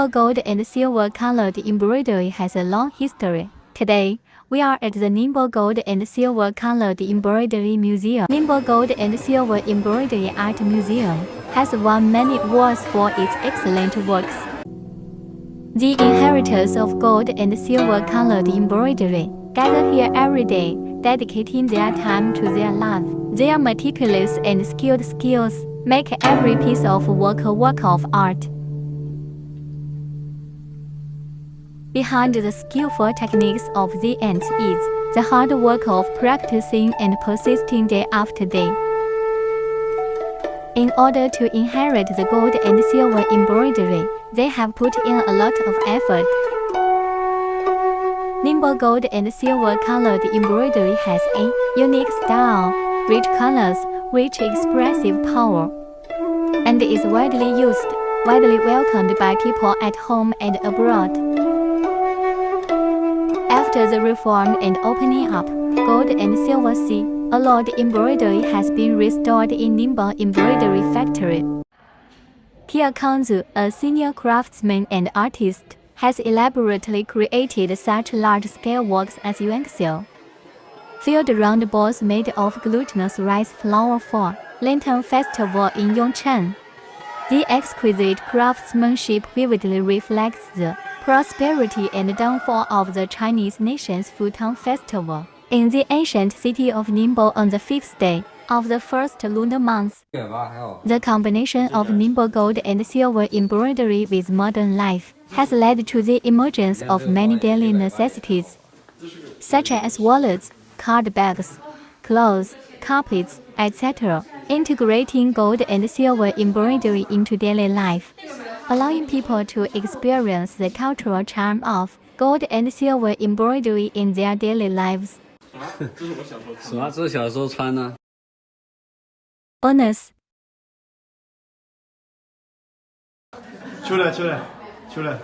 Ningbo gold and silver colored embroidery has a long history. Today, we are at the Ningbo Gold and Silver Colored Embroidery Museum. Ningbo Gold and Silver Embroidery Art Museum has won many awards for its excellent works. The inheritors of gold and silver colored embroidery gather here every day, dedicating their time to their love. Their meticulous and skilled skills make every piece of work a work of art. Behind the skillful techniques of the ants is the hard work of practicing and persisting day after day. In order to inherit the gold and silver embroidery, they have put in a lot of effort. Ningbo gold and silver colored embroidery has a unique style, rich colors, rich expressive power, and is widely welcomed by people at home and abroad. After the reform and opening up, Gold and Silver Sea Alloyed embroidery has been restored in Ningbo Embroidery Factory. Kia Kanzu, a senior craftsman and artist, has elaborately created such large-scale works as Yuanxiu. Filled round balls made of glutinous rice flour for Lantern Festival in Yongcheng. The exquisite craftsmanship vividly reflects the prosperity and downfall of the Chinese nation's Futong Festival in the ancient city of Ningbo on the 5th day of the first lunar month. The combination of Ningbo gold and silver embroidery with modern life has led to the emergence of many daily necessities, such as wallets, card bags, clothes, carpets, etc., integrating gold and silver embroidery into daily life, allowing people to experience the cultural charm of gold and silver embroidery in their daily lives. 什么？这是小时候穿的。Bonus. 出来！